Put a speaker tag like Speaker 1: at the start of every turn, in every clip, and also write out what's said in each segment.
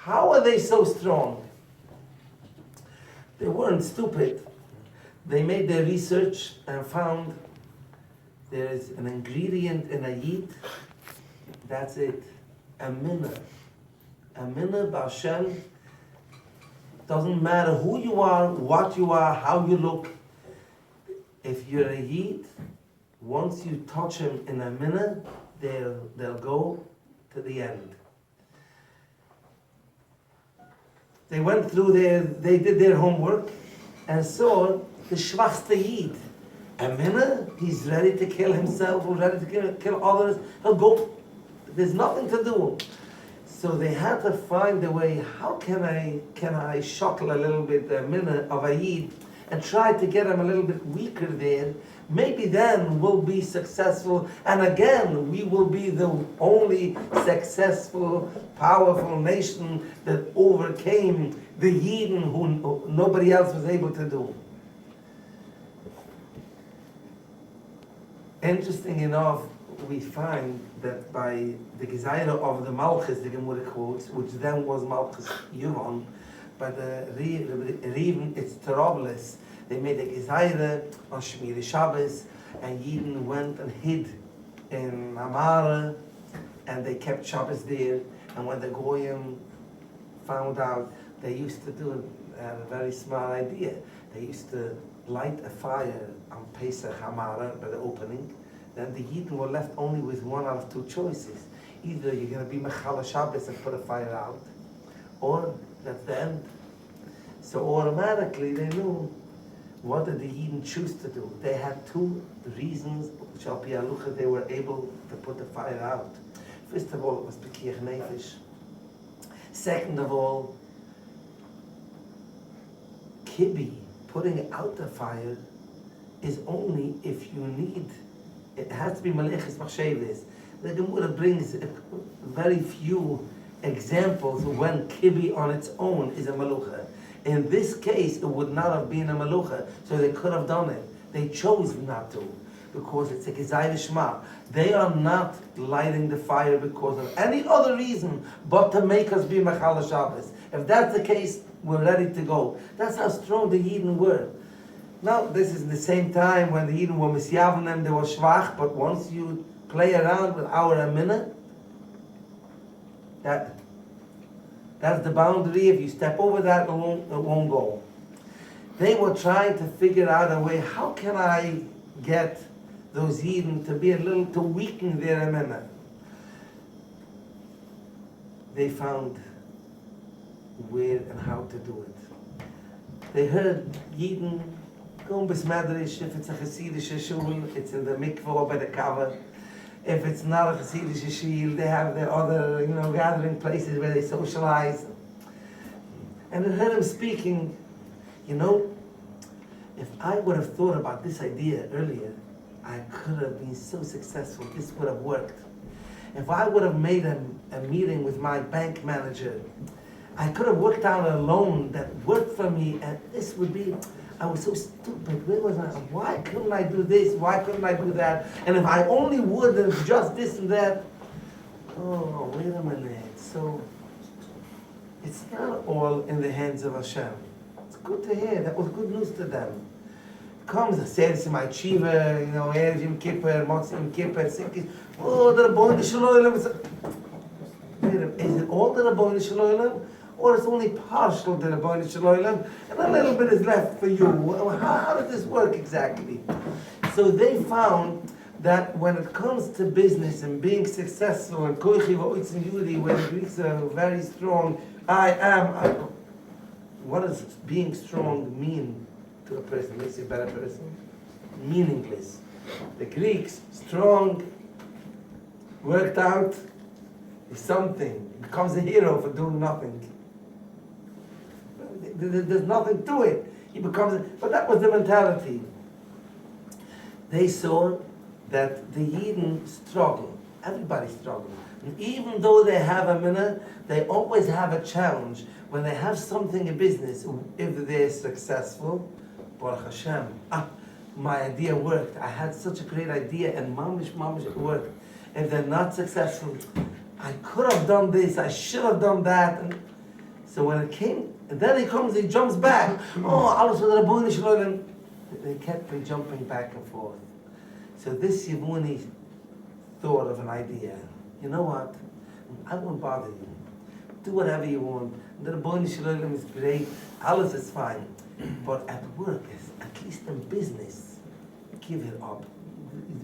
Speaker 1: How are they so strong? They weren't stupid. They made their research and found there is an ingredient in a yid. That's it. A minna. A minna b'Hashem. Doesn't matter who you are, what you are, how you look. If you're a yid, once you touch him in a minna, they'll go to the end. They went through they did their homework and saw the schwachste yid. A minna, he's ready to kill himself or ready to kill others. He'll go. There's nothing to do. So they had to find a way. How can I shuckle a little bit the minna of a yid and try to get him a little bit weaker there? Maybe then we'll be successful, and again we will be the only successful, powerful nation that overcame the Yidden who nobody else was able to do. Interesting enough, we find that by the Gezeira of the Malchus, the Gemara quotes, which then was Malchus Yuron, by the Riven, it's Terobles, they made a Gezeira on Shmiri Shabbos, and Yidden went and hid in Amara, and they kept Shabbos there, and when the Goyim found out, they used to do a very smart idea. They used to light a fire on Pesach Amara by the opening. Then the Yidden were left only with one out of two choices. Either you're going to be Mechala Shabbos and put a fire out, or that's the end. So automatically they knew what did the Yidden choose to do. They had two reasons which al pi halucha they were able to put the fire out. First of all, it was Pekiyach Nefesh. Second of all, Kibbi, putting out the fire, is only if you need. It has to be Maleches Machsheves. The Gemara brings very few examples when Kibbi on its own is a Malucha. In this case, it would not have been a Malucha, so they could have done it. They chose not to, because it's a Gezeira Shema. They are not lighting the fire because of any other reason but to make us be Mechala Shabbos. If that's the case, we're ready to go. That's how strong the Yidden were. Now, this is the same time when the Yidden were Misyavnim, they were Shvach, but once you play around with our Amina, that's the boundary. If you step over that, it won't go. They were trying to figure out a way, how can I get those Yidden to be to weaken their Amina? They found where and how to do it. They heard Yidden going besmadrish. If it's a Hasidic shul, it's in the mikveh or by the kava. If it's not a Hasidic shul, they have their other, gathering places where they socialize. And I heard him speaking, if I would have thought about this idea earlier, I could have been so successful. This would have worked. If I would have made a meeting with my bank manager, I could have worked out a loan that worked for me, and this would be. I was so stupid. Where was I? Why couldn't I do this? Why couldn't I do that? And if I only would have just this and that. Oh, wait a minute. So, it's not all in the hands of Hashem. It's good to hear. That was good news to them. Comes, I say this in my Chiva, Erev Yom Kippur, Motzei Yom Kippur, Sikkis. Oh, the Rabbeinu Shalom. Is it all the Rabbeinu Shalom? Or it's only partial to the Rabbeinu Shalom, and a little bit is left for you. How does this work exactly? So they found that when it comes to business and being successful, and Koichi V'Oitzin Yudi, where the Greeks are very strong, what does being strong mean to a person? Makes you a better person? Meaningless. The Greeks, strong, worked out, is something. Becomes a hero for doing nothing. There's nothing to it. He becomes, but that was the mentality. They saw that the Yidden struggle. Everybody struggles. And even though they have a minute, they always have a challenge. When they have something in business, if they're successful, Baruch Hashem, my idea worked. I had such a great idea, and mamish, it worked. If they're not successful, I could have done this, I should have done that. And So when it came, and then he jumps back. Oh, alles was the Rebbe Shalom. They kept jumping back and forth. So this Yevuni thought of an idea. You know what? I won't bother you. Do whatever you want. The Rebbe Shalom is great. Alles is fine. But at work, at least in business, give it up.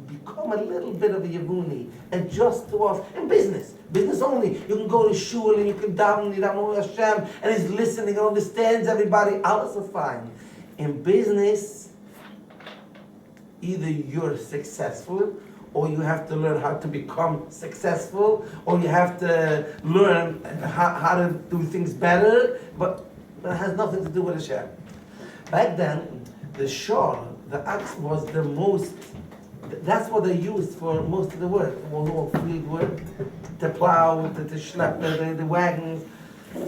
Speaker 1: Become a little bit of a Yevuni. Adjust to us in business. Business only. You can go to shul and you can daven Hashem, and he's listening and understands everybody. Alles is fine. In business, either you're successful, or you have to learn how to become successful, or you have to learn how to do things better, but it has nothing to do with Hashem. Back then, the shor, the axe, was the most, that's what they used for most of the work. It was all field work, to plow, to schlep the wagons.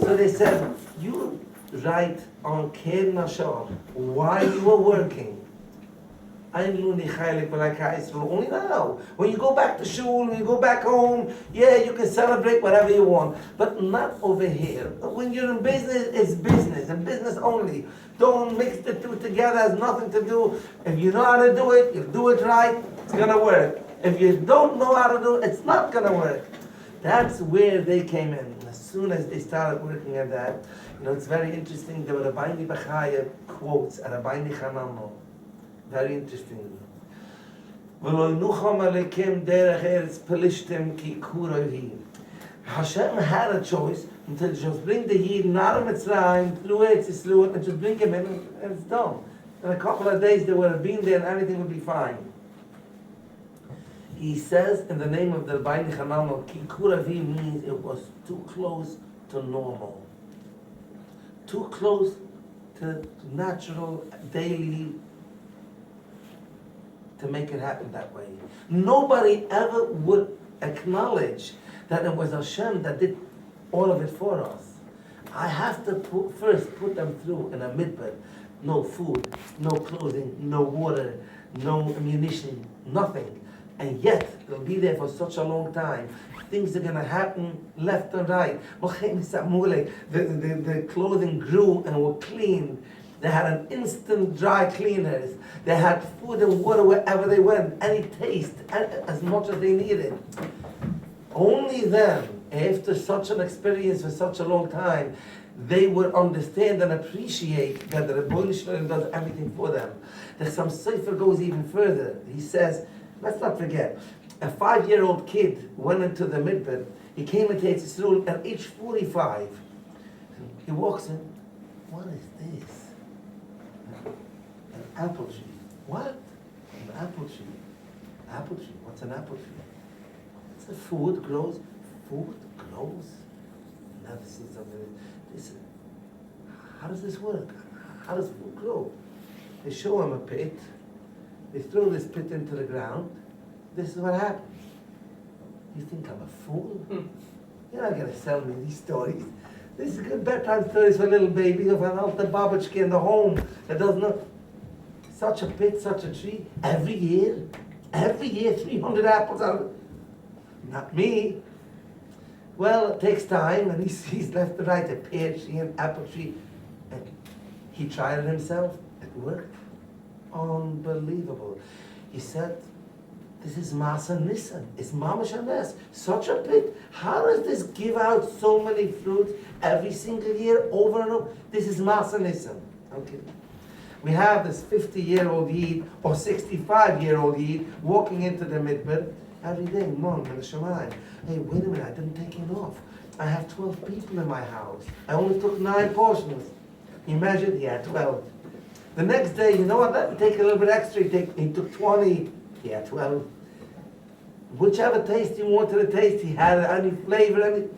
Speaker 1: So they said, you write on Keren HaShor while you are working. Only now. When you go back to shul, when you go back home, yeah, you can celebrate whatever you want. But not over here. When you're in business, it's business, and business only. Don't mix the two together, it has nothing to do. If you know how to do it, you do it right, it's gonna work. If you don't know how to do it, it's not gonna work. That's where they came in. As soon as they started working at that, it's very interesting. There were Rabbeinu Bechaya quotes at Rabbeinu Chananel. Very interesting. Hashem had a choice to just bring the Yidden out of Mitzrayim, through Eretz Yisrael, and just bring him in, and it's done. In a couple of days they would have been there and everything would be fine. He says in the name of the Rabbeinu Chananel, Ki Kuravi means it was too close to normal. Too close to natural, daily, to make it happen that way. Nobody ever would acknowledge that it was Hashem that did all of it for us. I have to first put them through in a midbar. No food, no clothing, no water, no ammunition, nothing. And yet, they'll be there for such a long time. Things are going to happen left and right. The clothing grew and were clean. They had an instant dry cleaners. They had food and water wherever they went, any taste, as much as they needed. Only then, after such an experience for such a long time, they would understand and appreciate that the Rebbe Shalom does everything for them. The Sam Sefer goes even further. He says, let's not forget, a 5-year-old kid went into the midbar. He came into Eretz Yisrael at age 45. He walks in, what is this? An apple tree. What? An apple tree. Apple tree. What's an apple tree? It's a food grows. Food grows? Never seen something. Listen, how does this work? How does food grow? They show him a pit. They throw this pit into the ground. This is what happens. You think I'm a fool? You're not going to sell me these stories. This is good bedtime stories for little babies of an altar babachki in the home that doesn't know. Such a pit, such a tree, every year, 300 apples out of it. Not me. Well, it takes time, and he's left to right, a pear tree, an apple tree. And he tried it himself. It worked. Unbelievable. He said, this is Masa Nisan. It's Mamash Ames. Such a pit. How does this give out so many fruits every single year, over and over? This is Masa Nisan. Okay. We have this 50-year-old Yid or 65-year-old Yid walking into the midbar every day. Mom, in the Shemayim. Hey, wait a minute, I didn't take it off. I have 12 people in my house. I only took 9 portions. He measured, he had 12. The next day, you know what, let me take a little bit extra. He took 20, he had 12. Whichever taste he wanted to taste, he had any flavor, any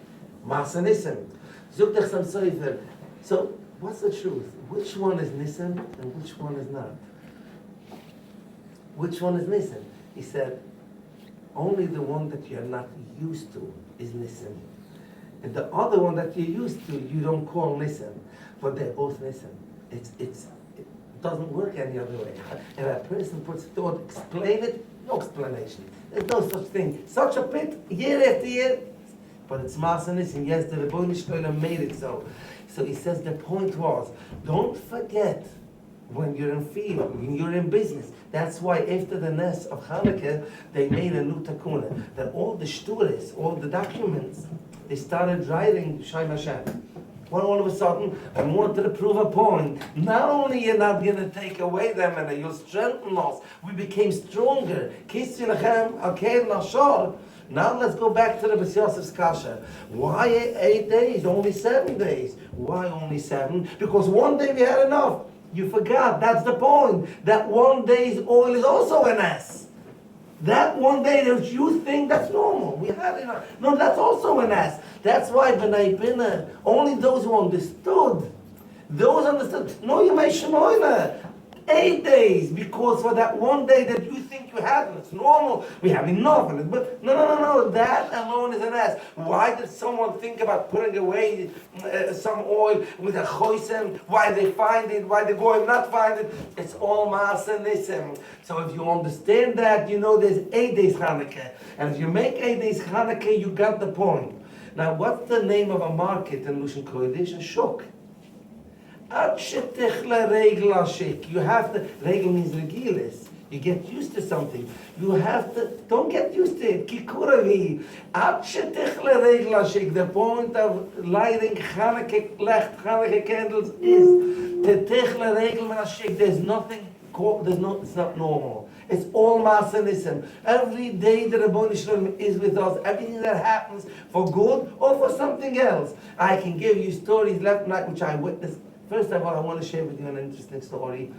Speaker 1: Masa Nisan. Zukdach Sam Sefer. So, what's the truth? Which one is Nisan and which one is not? Which one is Nisan? He said, only the one that you're not used to is Nisan. And the other one that you're used to, you don't call Nisan. But they're both Nisan. It doesn't work any other way. And a person puts thought, explain it, no explanation. There's no such thing. Such a pit, year after year, But it's Masanis, and yes, the Rebbe Shalom made it so. So he says the point was, don't forget when you're in field, when you're in business. That's why after the Nes of Hanukkah, they made a new takuna, that all the shturis, all the documents, they started writing Shem Hashem. Well, all of a sudden, I wanted to prove a point. Not only you're not going to take away them and you'll strengthen us, we became stronger. Now let's go back to the B'S Yosef's Kasha. Why 8 days? Only 7 days. Why only 7? Because one day we had enough. You forgot, that's the point. That one day's oil is also an S. That one day that you think that's normal. We had enough. No, that's also an S. That's why B'nai Bina, only those who understood, no, you may shemoina. 8 days, because for that one day that you think you have, it's normal, we have enough. But no, that alone is an S. Why did someone think about putting away some oil with a choisem? Why they find it? Why they go not find it? It's all Maaseh Nisim. So if you understand that, you know there's 8 days Hanukkah. And if you make 8 days Hanukkah, you got the point. Now, what's the name of a market in Lushan Kodesh? A shuk. You have to, regel means regilis. You get used to something. You have to, don't get used to it. Kikuravi. The point of lighting Chanukah candles is the regel there's nothing, it's not normal. It's all Masanism. Every day the Rebbe Shalom is with us. Everything that happens for good or for something else. I can give you stories left night which I witnessed. First of all, I want to share with you an interesting story.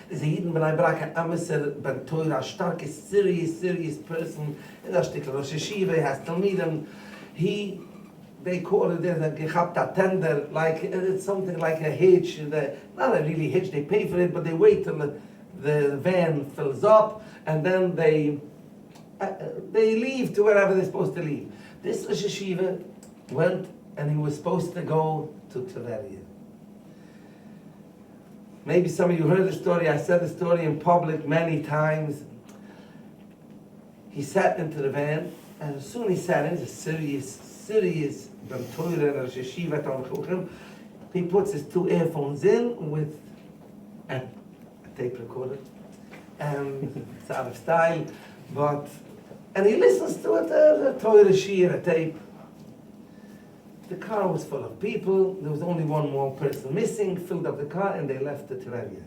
Speaker 1: There's a Yidden B'nai Brak, an Ameser Ben Torah, a stark, serious person, in a shtickle Rosh Yeshiva, he has Talmidim. They call it a gechabta tender, like it's something like a hitch. Not a really hitch, they pay for it, but they wait till the van fills up, and then they leave to wherever they're supposed to leave. This Rosh Yeshiva went, and he was supposed to go to Tveria. Maybe some of you heard the story. I said the story in public many times. He sat into the van, and as soon as he sat in, he's a serious Ben Torah Rosh Yeshiva Talmid Chacham. He puts his 2 earphones in with a tape recorder. It's out of style, and he listens to it, a Torah Shir, a tape. The car was full of people. There was only one more person missing. Filled up the car and they left the Tveria.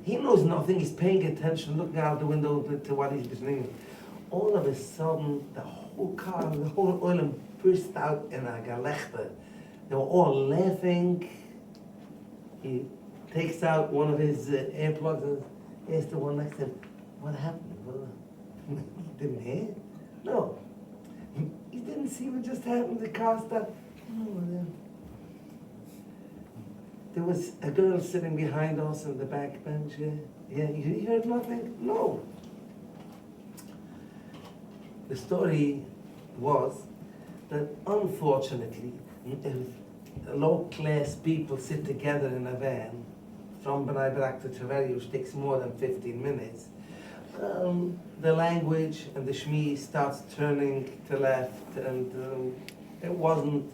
Speaker 1: He knows nothing. He's paying attention, looking out the window to what he's listening. All of a sudden, the whole car, the whole oil burst out in a galechter. They were all laughing. He takes out one of his earplugs and asks the one next to him, "What happened? You didn't hear?" "No." "You didn't see what just happened? The car stopped." "No, there was a girl sitting behind us on the back bench. Yeah, you heard nothing?" "No." The story was that unfortunately, if low-class people sit together in a van from B'nai Brak to Tveria, which takes more than 15 minutes, the language and the shmi starts turning to left, and it wasn't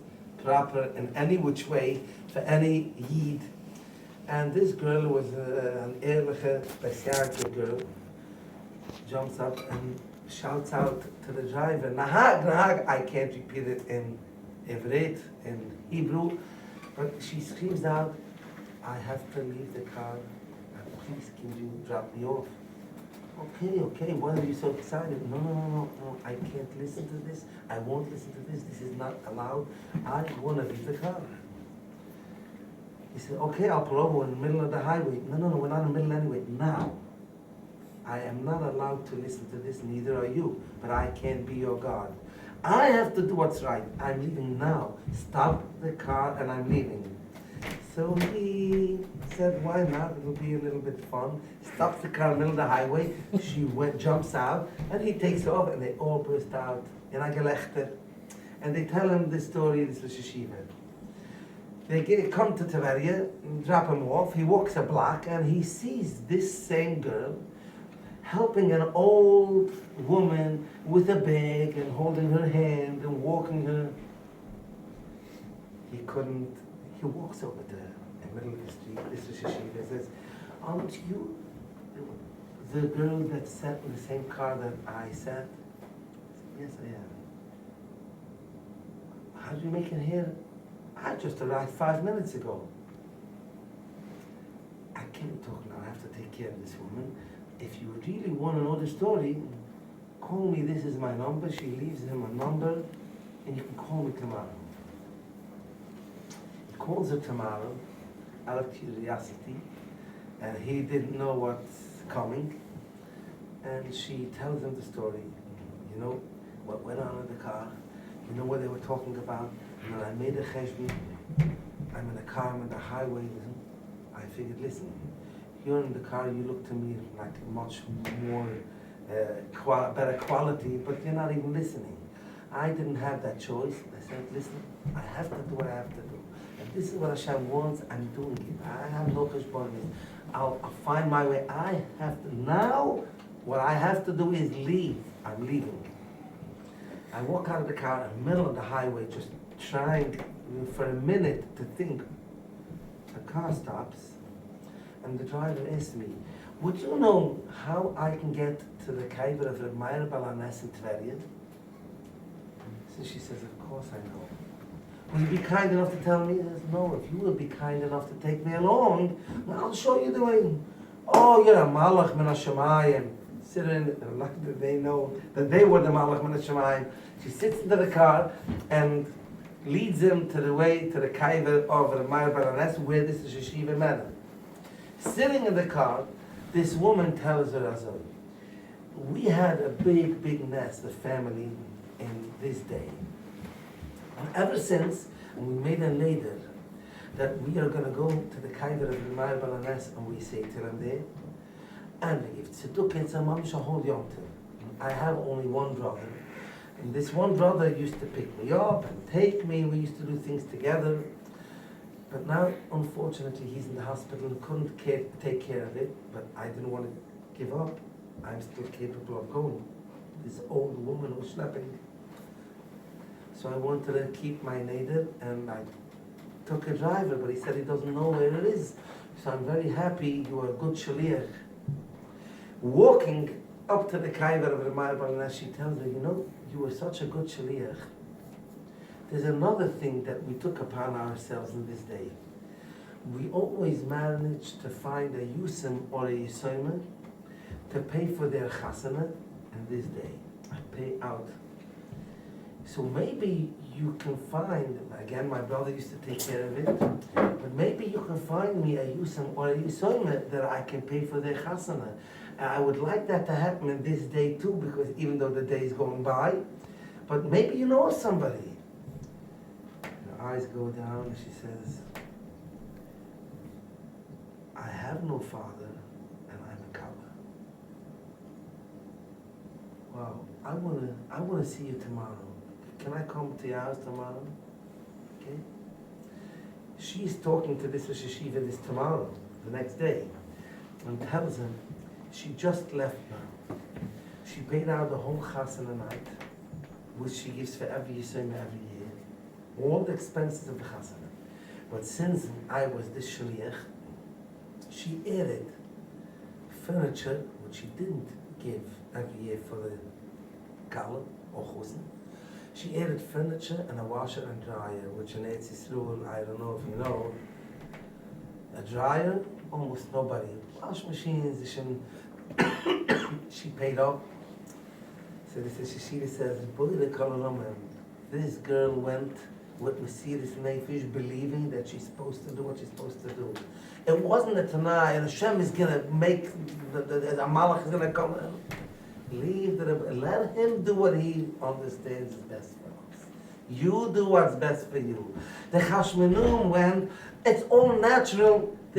Speaker 1: proper in any which way for any yid. And this girl was an ehrliche, bescharte girl, jumps up and shouts out to the driver, "Nahag, I can't repeat it in Ivrit, in Hebrew, but she screams out, "I have to leave the car. Please, can you drop me off?" Okay, why are you so excited? No, I can't listen to this. I won't listen to this. This is not allowed. I want to leave the car. He said, "Okay, I'll pull over in the middle of the highway." No, we're not in the middle anyway. Now, I am not allowed to listen to this, neither are you, but I can't be your God. I have to do what's right. I'm leaving now. Stop the car and I'm leaving. So he said, "Why not? It'll be a little bit fun." Stops the car in the middle of the highway. She jumps out, and he takes off, and they all burst out in a gelechter. And they tell him the story of this Rosh Yeshiva. They come to Tveria, drop him off. He walks a block, and he sees this same girl helping an old woman with a bag and holding her hand and walking her. He walks over to her in the middle of the street. This is Yeshiva, says, aren't you the girl that sat in the same car that I sat? Yes, I am. How did you make it here? I just arrived 5 minutes ago. I can't talk now. I have to take care of this woman. If you really want to know the story, call me. This is my number. She leaves him a number, and you can call me tomorrow. He calls her tomorrow out of curiosity, and he didn't know what's coming. And she tells him the story. You know what went on in the car. You know what they were talking about. And then I made a cheshbon. I'm in the car. I'm on the highway with him. I figured, listen, you're in the car. You look to me like much more better quality, but you're not even listening. I didn't have that choice. I said, listen, I have to do what I have to do. And this is what Hashem wants. I'm doing it. I have no cheshbon. I'll find my way. I have to now. What I have to do is leave. I'm leaving. I walk out of the car in the middle of the highway, just trying for a minute to think. The car stops, and the driver asks me, would you know how I can get to the Kaiver of Reb Meir Balanes in Tverje? So she says, of course I know. Will you be kind enough to tell me? He says, no, if you will be kind enough to take me along, I'll show you the way. Oh, you're a malach min hashamayim. Sitting, like that they know that they were the malach min hashamayim. She sits into the car and leads him to the way to the Kaiver of Reb Meir Balanes, where this is Yeshiva Mena. Sitting in the car, this woman tells her, Azor, we had a big nest, the family, in this day. And ever since, and we made a later, that we are going to go to the Kaiver of Reb Meir Balanes, and we say to them there, and we give tzedukah, it's a mamish a whole yom tov. I have only one brother, and this one brother used to pick me up and take me, we used to do things together. But now, unfortunately, he's in the hospital and couldn't take care of it, but I didn't want to give up. I'm still capable of going. This old woman was schlepping. So I wanted to keep my neder, and I took a driver, but he said he doesn't know where it is. So I'm very happy you are a good shaliach. Walking up to the Kaiver of Reb Meir Balanes, she tells me, you know, you were such a good shaliach. There's another thing that we took upon ourselves in this day. We always managed to find a yusim or a yisoyma to pay for their chasana in this day. I pay out. So maybe you can find, again, my brother used to take care of it, but maybe you can find me a yusim or a yisoyma that I can pay for their chasana. I would like that to happen in this day too, because even though the day is going by, but maybe you know somebody. Her eyes go down and she says, I have no father and I'm a Kala. Wow, I wanna see you tomorrow. Can I come to your house tomorrow? Okay. She's talking to this Rosh Yeshiva this tomorrow, the next day, and tells him she just left now. She paid out the whole chasana night, which she gives for every Yisrael every year, all the expenses of the chasana. But since I was the shliach, she added furniture, which she didn't give every year for the kala or chusn. She added furniture and a washer and dryer, which in Eretz Yisrael, I don't know if you know, a dryer, almost nobody. Wash machines, she paid up. So this is Yeshiva says, this girl went with Mesiris Nefesh, believing that she's supposed to do what she's supposed to do. It wasn't a Tanai, and Hashem is going to make, the Malach is going to come and leave let him do what he understands is best for us. You do what's best for you. The Chashmenum went, it's all natural.